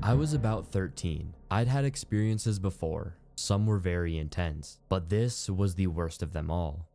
I was about 13. I'd had experiences before. Some were very intense, but this was the worst of them all.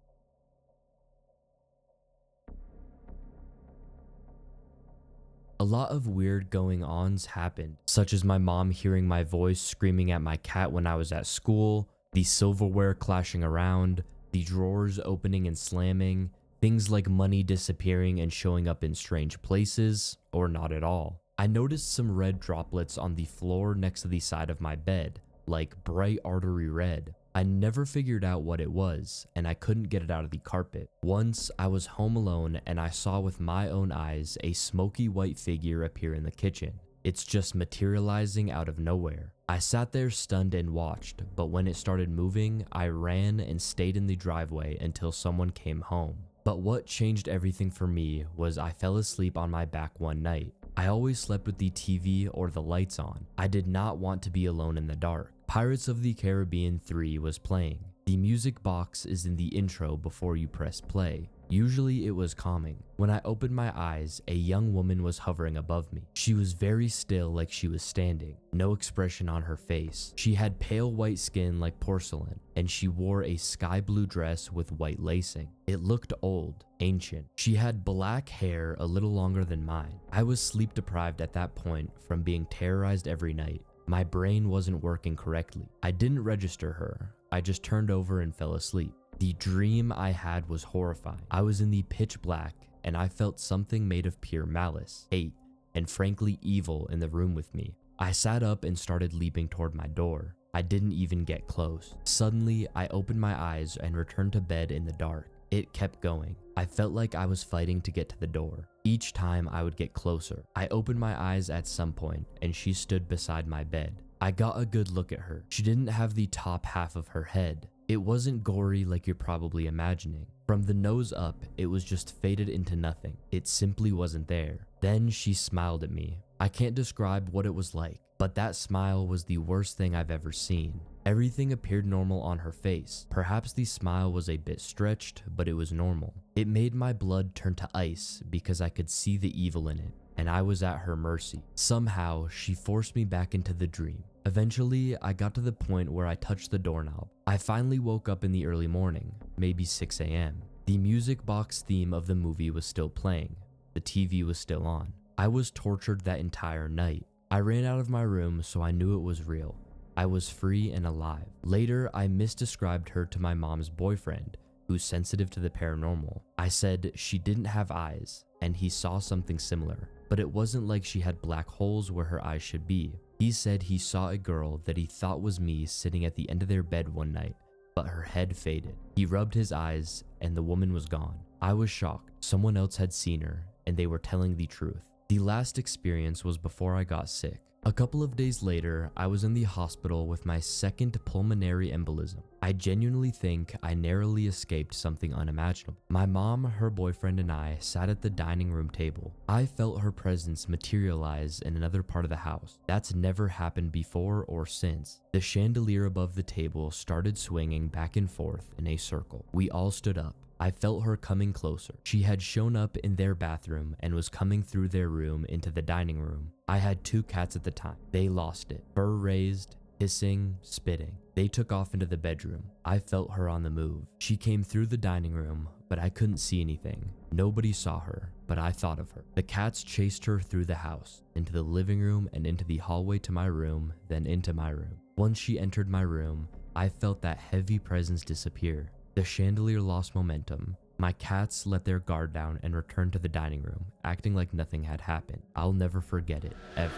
A lot of weird going-ons happened, such as my mom hearing my voice screaming at my cat when I was at school, the silverware clashing around, the drawers opening and slamming, things like money disappearing and showing up in strange places, or not at all. I noticed some red droplets on the floor next to the side of my bed, like bright artery red. I never figured out what it was, and I couldn't get it out of the carpet. Once, I was home alone and I saw with my own eyes a smoky white figure appear in the kitchen. It's just materializing out of nowhere. I sat there stunned and watched, but when it started moving, I ran and stayed in the driveway until someone came home. But what changed everything for me was I fell asleep on my back one night. I always slept with the TV or the lights on. I did not want to be alone in the dark. Pirates of the Caribbean 3 was playing. The music box is in the intro before you press play. Usually it was calming. When I opened my eyes, a young woman was hovering above me. She was very still, like she was standing. No expression on her face. She had pale white skin like porcelain, and she wore a sky blue dress with white lacing. It looked old, ancient. She had black hair a little longer than mine. I was sleep deprived at that point from being terrorized every night. My brain wasn't working correctly. I didn't register her. I just turned over and fell asleep. The dream I had was horrifying. I was in the pitch black, and I felt something made of pure malice, hate, and frankly evil in the room with me. I sat up and started leaping toward my door. I didn't even get close. Suddenly, I opened my eyes and returned to bed in the dark. It kept going. I felt like I was fighting to get to the door. Each time I would get closer. I opened my eyes at some point, and she stood beside my bed. I got a good look at her. She didn't have the top half of her head. It wasn't gory like you're probably imagining. From the nose up, it was just faded into nothing. It simply wasn't there. Then she smiled at me. I can't describe what it was like, but that smile was the worst thing I've ever seen. Everything appeared normal on her face. Perhaps the smile was a bit stretched, but it was normal. It made my blood turn to ice because I could see the evil in it, and I was at her mercy. Somehow, she forced me back into the dream. Eventually, I got to the point where I touched the doorknob. I finally woke up in the early morning, maybe 6 a.m. The music box theme of the movie was still playing. The TV was still on. I was tortured that entire night. I ran out of my room, so I knew it was real. I was free and alive. Later, I misdescribed her to my mom's boyfriend, who's sensitive to the paranormal. I said she didn't have eyes, and he saw something similar, but it wasn't like she had black holes where her eyes should be. He said he saw a girl that he thought was me sitting at the end of their bed one night, but her head faded. He rubbed his eyes, and the woman was gone. I was shocked. Someone else had seen her, and they were telling the truth. The last experience was before I got sick. A couple of days later, I was in the hospital with my second pulmonary embolism. I genuinely think I narrowly escaped something unimaginable. My mom, her boyfriend, and I sat at the dining room table. I felt her presence materialize in another part of the house. That's never happened before or since. The chandelier above the table started swinging back and forth in a circle. We all stood up. I felt her coming closer. She had shown up in their bathroom and was coming through their room into the dining room. I had 2 cats at the time. They lost it. Fur raised, hissing, spitting. They took off into the bedroom. I felt her on the move. She came through the dining room, but I couldn't see anything. Nobody saw her, but I thought of her. The cats chased her through the house, into the living room and into the hallway to my room, then into my room. Once she entered my room, I felt that heavy presence disappear. The chandelier lost momentum. My cats let their guard down and returned to the dining room, acting like nothing had happened. I'll never forget it, ever.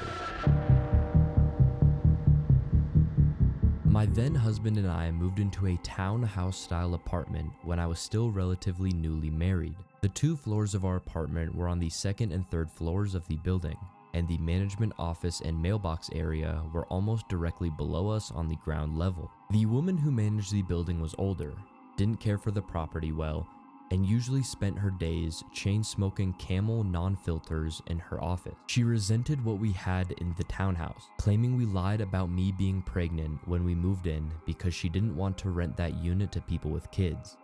My then husband and I moved into a townhouse-style apartment when I was still relatively newly married. The 2 floors of our apartment were on the 2nd and 3rd floors of the building, and the management office and mailbox area were almost directly below us on the ground level. The woman who managed the building was older, didn't care for the property well, and usually spent her days chain-smoking Camel non-filters in her office. She resented what we had in the townhouse, claiming we lied about me being pregnant when we moved in because she didn't want to rent that unit to people with kids.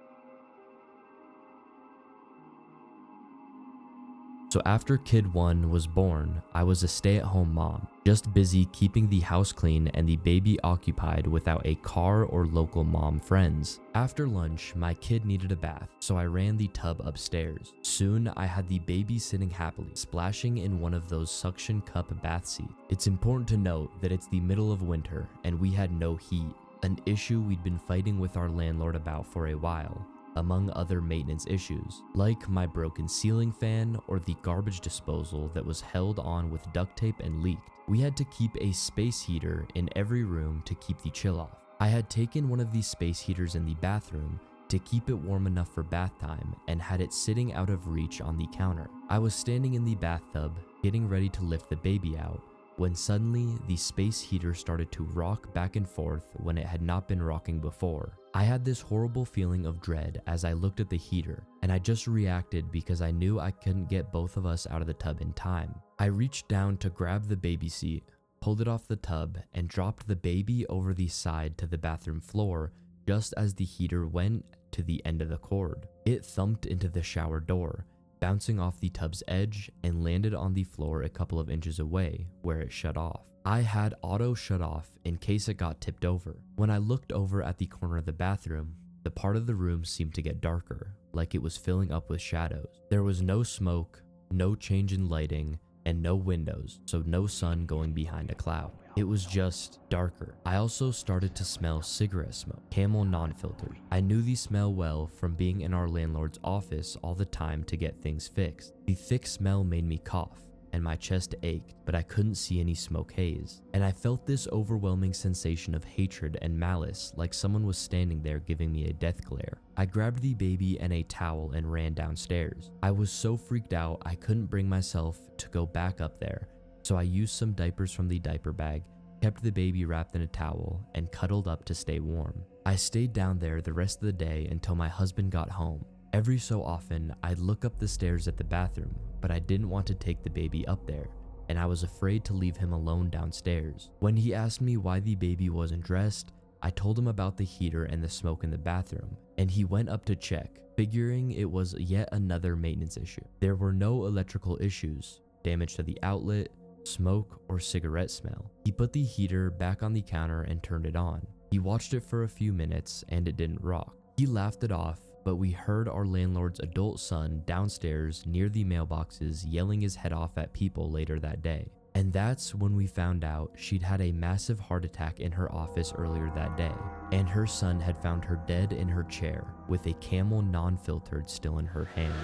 So after kid 1 was born, I was a stay-at-home mom, just busy keeping the house clean and the baby occupied without a car or local mom friends. After lunch, my kid needed a bath, so I ran the tub upstairs. Soon, I had the baby sitting happily, splashing in one of those suction cup bath seats. It's important to note that it's the middle of winter and we had no heat, an issue we'd been fighting with our landlord about for a while, among other maintenance issues, like my broken ceiling fan or the garbage disposal that was held on with duct tape and leaked. We had to keep a space heater in every room to keep the chill off. I had taken one of these space heaters in the bathroom to keep it warm enough for bath time and had it sitting out of reach on the counter. I was standing in the bathtub, getting ready to lift the baby out, when suddenly the space heater started to rock back and forth when it had not been rocking before. I had this horrible feeling of dread as I looked at the heater, and I just reacted because I knew I couldn't get both of us out of the tub in time. I reached down to grab the baby seat, pulled it off the tub, and dropped the baby over the side to the bathroom floor just as the heater went to the end of the cord. It thumped into the shower door, bouncing off the tub's edge and landed on the floor a couple of inches away, where it shut off. I had auto shut off in case it got tipped over. When I looked over at the corner of the bathroom, the part of the room seemed to get darker, like it was filling up with shadows. There was no smoke, no change in lighting, and no windows, so no sun going behind a cloud. It was just darker. I also started to smell cigarette smoke, Camel non-filtered. I knew the smell well from being in our landlord's office all the time to get things fixed. The thick smell made me cough, and my chest ached, but I couldn't see any smoke haze. And I felt this overwhelming sensation of hatred and malice, like someone was standing there giving me a death glare. I grabbed the baby and a towel and ran downstairs. I was so freaked out I couldn't bring myself to go back up there, so I used some diapers from the diaper bag, kept the baby wrapped in a towel, and cuddled up to stay warm. I stayed down there the rest of the day until my husband got home. Every so often, I'd look up the stairs at the bathroom, but I didn't want to take the baby up there, and I was afraid to leave him alone downstairs. When he asked me why the baby wasn't dressed, I told him about the heater and the smoke in the bathroom, and he went up to check, figuring it was yet another maintenance issue. There were no electrical issues, damage to the outlet, smoke, or cigarette smell. He put the heater back on the counter and turned it on. He watched it for a few minutes and it didn't rock. He laughed it off, but we heard our landlord's adult son downstairs near the mailboxes yelling his head off at people later that day. And that's when we found out she'd had a massive heart attack in her office earlier that day, and her son had found her dead in her chair with a Camel non-filtered still in her hand.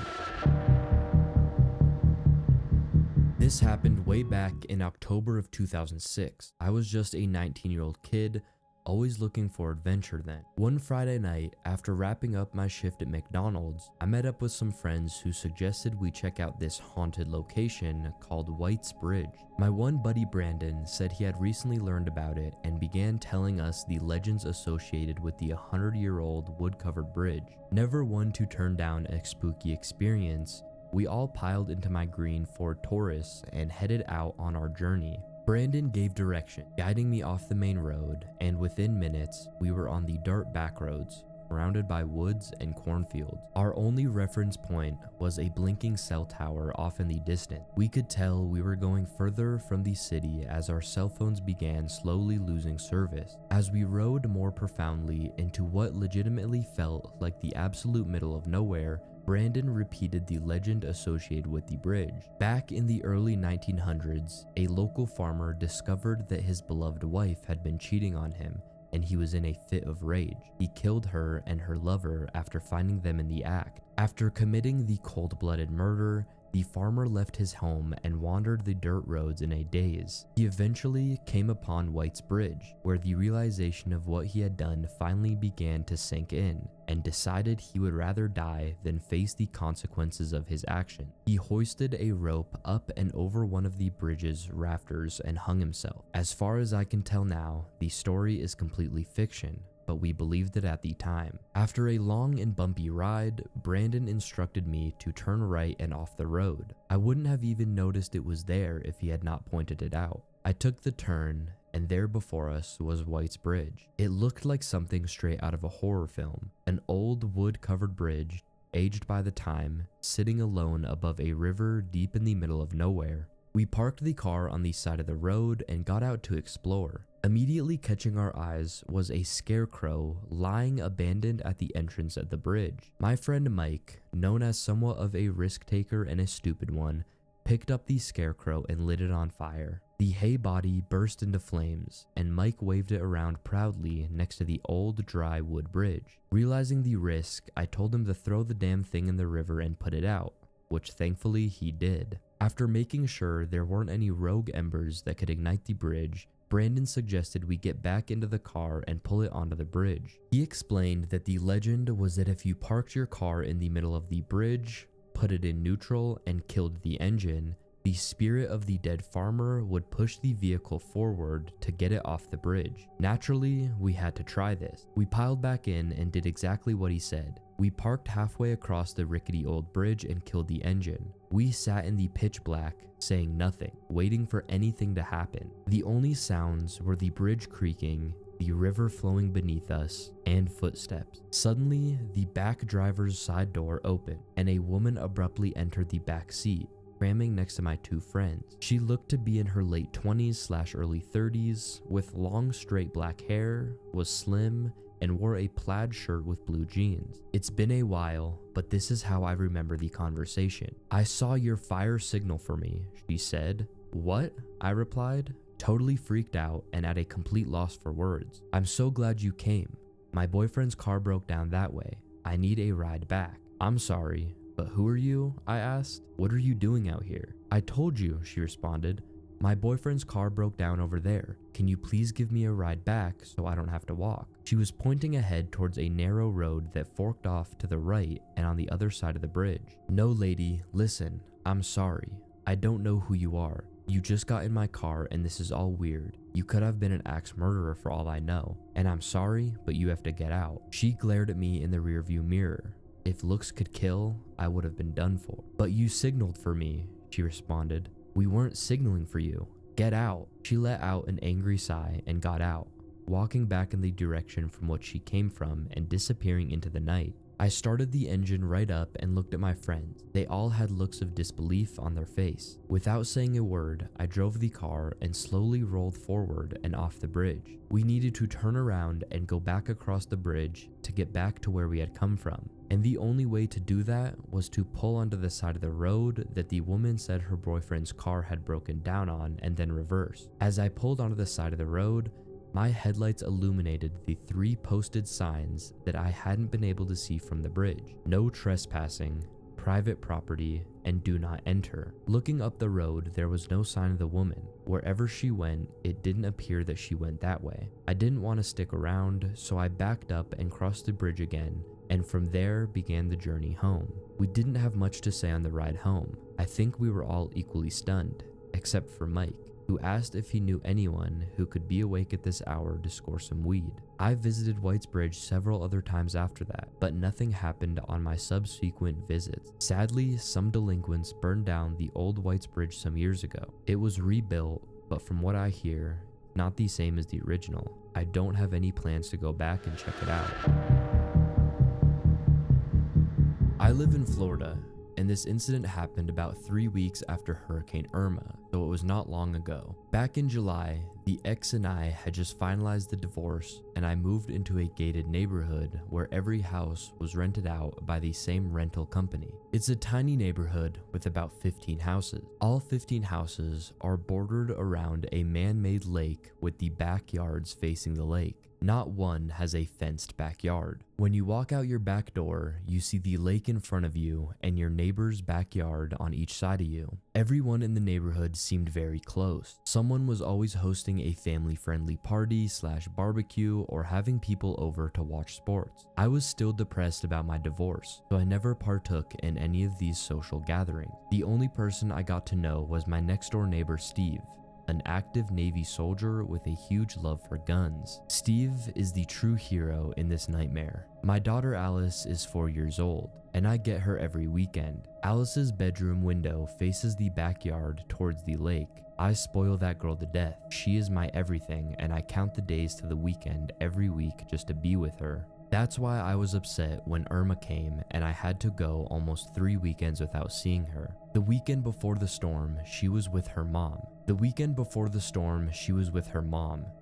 This happened way back in October of 2006. I was just a 19-year-old kid, always looking for adventure then. One Friday night, after wrapping up my shift at McDonald's, I met up with some friends who suggested we check out this haunted location called White's Bridge. My one buddy Brandon said he had recently learned about it and began telling us the legends associated with the 100-year-old wood-covered bridge. Never one to turn down a spooky experience, we all piled into my green Ford Taurus and headed out on our journey. Brandon gave direction, guiding me off the main road, and within minutes, we were on the dirt back roads, surrounded by woods and cornfields. Our only reference point was a blinking cell tower off in the distance. We could tell we were going further from the city as our cell phones began slowly losing service. As we rode more profoundly into what legitimately felt like the absolute middle of nowhere, Brandon repeated the legend associated with the bridge. Back in the early 1900s, a local farmer discovered that his beloved wife had been cheating on him, and he was in a fit of rage. He killed her and her lover after finding them in the act. After committing the cold-blooded murder, the farmer left his home and wandered the dirt roads in a daze. He eventually came upon White's Bridge, where the realization of what he had done finally began to sink in, and decided he would rather die than face the consequences of his action. He hoisted a rope up and over one of the bridge's rafters and hung himself. As far as I can tell now, the story is completely fiction, but we believed it at the time. After a long and bumpy ride, Brandon instructed me to turn right and off the road. I wouldn't have even noticed it was there if he had not pointed it out. I took the turn, and there before us was White's Bridge. It looked like something straight out of a horror film. An old wood-covered bridge, aged by the time, sitting alone above a river deep in the middle of nowhere. We parked the car on the side of the road and got out to explore. Immediately catching our eyes was a scarecrow lying abandoned at the entrance of the bridge. My friend Mike, known as somewhat of a risk taker and a stupid one, picked up the scarecrow and lit it on fire. The hay body burst into flames, and Mike waved it around proudly next to the old dry wood bridge. Realizing the risk, I told him to throw the damn thing in the river and put it out, which thankfully he did. After making sure there weren't any rogue embers that could ignite the bridge, Brandon suggested we get back into the car and pull it onto the bridge. He explained that the legend was that if you parked your car in the middle of the bridge, put it in neutral, and killed the engine, the spirit of the dead farmer would push the vehicle forward to get it off the bridge. Naturally, we had to try this. We piled back in and did exactly what he said. We parked halfway across the rickety old bridge and killed the engine. We sat in the pitch black, saying nothing, waiting for anything to happen. The only sounds were the bridge creaking, the river flowing beneath us, and footsteps. Suddenly, the back driver's side door opened, and a woman abruptly entered the back seat, cramming next to my two friends. She looked to be in her late 20s/early 30s, with long straight black hair, was slim, and wore a plaid shirt with blue jeans. It's been a while, but this is how I remember the conversation. "I saw your fire signal for me," she said. "What?" I replied, totally freaked out and at a complete loss for words. "I'm so glad you came. My boyfriend's car broke down that way. I need a ride back." "I'm sorry, but who are you?" I asked. "What are you doing out here?" "I told you," she responded. "My boyfriend's car broke down over there. Can you please give me a ride back so I don't have to walk?" She was pointing ahead towards a narrow road that forked off to the right and on the other side of the bridge. "No, lady, listen. I'm sorry. I don't know who you are. You just got in my car and this is all weird. You could have been an axe murderer for all I know. And I'm sorry, but you have to get out." She glared at me in the rearview mirror. If looks could kill, I would have been done for. "But you signaled for me," she responded. "We weren't signaling for you. Get out." She let out an angry sigh and got out, walking back in the direction from which she came from and disappearing into the night. I started the engine right up and looked at my friends. They all had looks of disbelief on their face. Without saying a word, I drove the car and slowly rolled forward and off the bridge. We needed to turn around and go back across the bridge to get back to where we had come from. And the only way to do that was to pull onto the side of the road that the woman said her boyfriend's car had broken down on and then reverse. As I pulled onto the side of the road, my headlights illuminated the 3 posted signs that I hadn't been able to see from the bridge. "No trespassing," "Private property," and "Do not enter." Looking up the road, there was no sign of the woman. Wherever she went, it didn't appear that she went that way. I didn't want to stick around, so I backed up and crossed the bridge again, and from there began the journey home. We didn't have much to say on the ride home. I think we were all equally stunned, except for Mike, who asked if he knew anyone who could be awake at this hour to score some weed. I visited White's Bridge several other times after that, but nothing happened on my subsequent visits. Sadly, some delinquents burned down the old White's Bridge some years ago. It was rebuilt, but from what I hear, not the same as the original. I don't have any plans to go back and check it out. I live in Florida, and this incident happened about 3 weeks after Hurricane Irma, so it was not long ago. Back in July, the ex and I had just finalized the divorce, and I moved into a gated neighborhood where every house was rented out by the same rental company. It's a tiny neighborhood with about 15 houses. All 15 houses are bordered around a man-made lake with the backyards facing the lake. Not one has a fenced backyard. When you walk out your back door, you see the lake in front of you and your neighbor's backyard on each side of you. Everyone in the neighborhood seemed very close. Someone was always hosting a family-friendly party/barbecue or having people over to watch sports. I was still depressed about my divorce, so I never partook in any of these social gatherings. The only person I got to know was my next-door neighbor Steve, an active Navy soldier with a huge love for guns. Steve is the true hero in this nightmare. My daughter Alice is 4 years old, and I get her every weekend. Alice's bedroom window faces the backyard towards the lake. I spoil that girl to death. She is my everything, and I count the days to the weekend every week just to be with her. That's why I was upset when Irma came and I had to go almost 3 weekends without seeing her. The weekend before the storm, she was with her mom.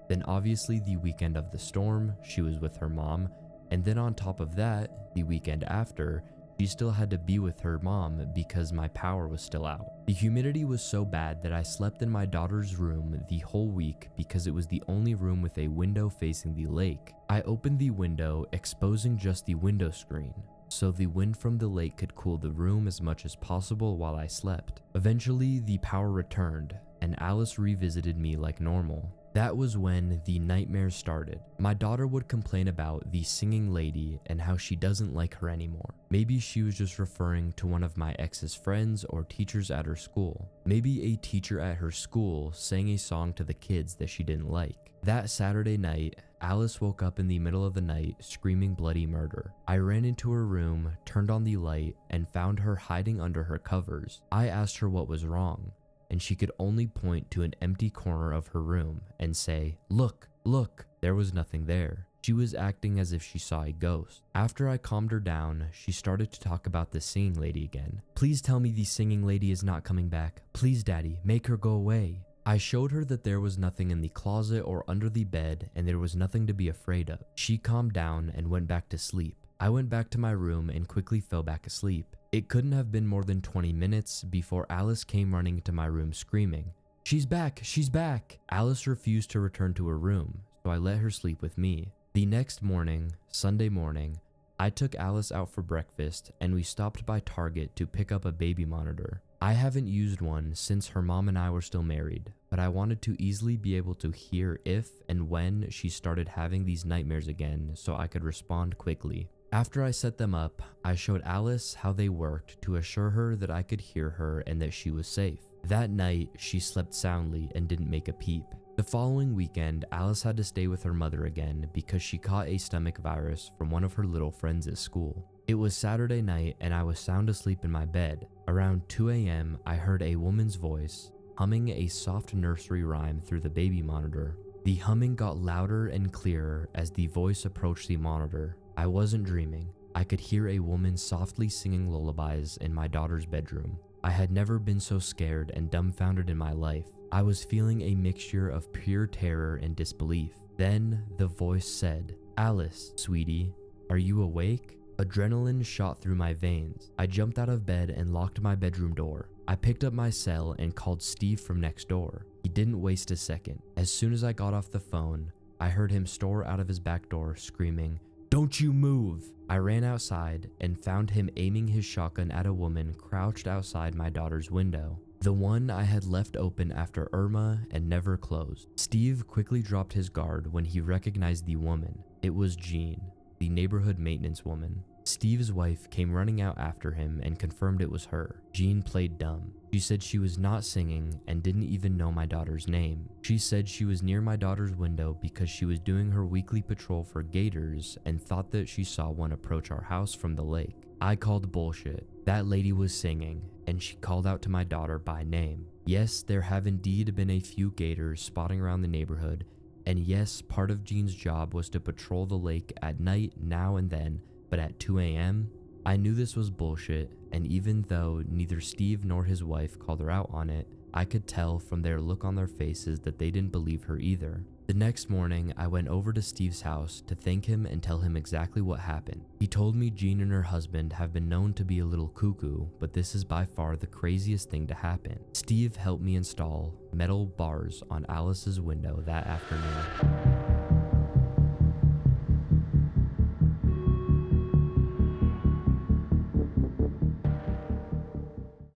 Then obviously the weekend of the storm, she was with her mom. And then on top of that, the weekend after, she still had to be with her mom because my power was still out. The humidity was so bad that I slept in my daughter's room the whole week because it was the only room with a window facing the lake. I opened the window, exposing just the window screen, so the wind from the lake could cool the room as much as possible while I slept. Eventually, the power returned, and Alice revisited me like normal. That was when the nightmares started. My daughter would complain about the singing lady and how she doesn't like her anymore. Maybe she was just referring to one of my ex's friends or teachers at her school. Maybe a teacher at her school sang a song to the kids that she didn't like. That Saturday night, Alice woke up in the middle of the night screaming bloody murder. I ran into her room, turned on the light, and found her hiding under her covers. I asked her what was wrong, and she could only point to an empty corner of her room and say, "Look, look." There was nothing there. She was acting as if she saw a ghost. After I calmed her down, she started to talk about the singing lady again. "Please tell me the singing lady is not coming back. Please, Daddy, make her go away." I showed her that there was nothing in the closet or under the bed and there was nothing to be afraid of. She calmed down and went back to sleep. I went back to my room and quickly fell back asleep. It couldn't have been more than 20 minutes before Alice came running into my room screaming, "She's back, she's back." Alice refused to return to her room, so I let her sleep with me. The next morning, Sunday morning, I took Alice out for breakfast and we stopped by Target to pick up a baby monitor. I haven't used one since her mom and I were still married, but I wanted to easily be able to hear if and when she started having these nightmares again so I could respond quickly. After I set them up, I showed Alice how they worked to assure her that I could hear her and that she was safe. That night, she slept soundly and didn't make a peep. The following weekend, Alice had to stay with her mother again because she caught a stomach virus from one of her little friends at school. It was Saturday night and I was sound asleep in my bed. Around 2 a.m., I heard a woman's voice humming a soft nursery rhyme through the baby monitor. The humming got louder and clearer as the voice approached the monitor. I wasn't dreaming. I could hear a woman softly singing lullabies in my daughter's bedroom. I had never been so scared and dumbfounded in my life. I was feeling a mixture of pure terror and disbelief. Then the voice said, "Alice, sweetie, are you awake?" Adrenaline shot through my veins. I jumped out of bed and locked my bedroom door. I picked up my cell and called Steve from next door. He didn't waste a second. As soon as I got off the phone, I heard him storm out of his back door screaming, "Don't you move!" I ran outside and found him aiming his shotgun at a woman crouched outside my daughter's window. The one I had left open after Irma and never closed. Steve quickly dropped his guard when he recognized the woman. It was Jean, the neighborhood maintenance woman. Steve's wife came running out after him and confirmed it was her. Jean played dumb. She said she was not singing and didn't even know my daughter's name. She said she was near my daughter's window because she was doing her weekly patrol for gators and thought that she saw one approach our house from the lake. I called bullshit. That lady was singing, and she called out to my daughter by name. Yes, there have indeed been a few gators spotting around the neighborhood, and yes, part of Jean's job was to patrol the lake at night now and then, but at 2 a.m., I knew this was bullshit, and even though neither Steve nor his wife called her out on it, I could tell from their look on their faces that they didn't believe her either. The next morning, I went over to Steve's house to thank him and tell him exactly what happened. He told me Jean and her husband have been known to be a little cuckoo, but this is by far the craziest thing to happen. Steve helped me install metal bars on Alice's window that afternoon.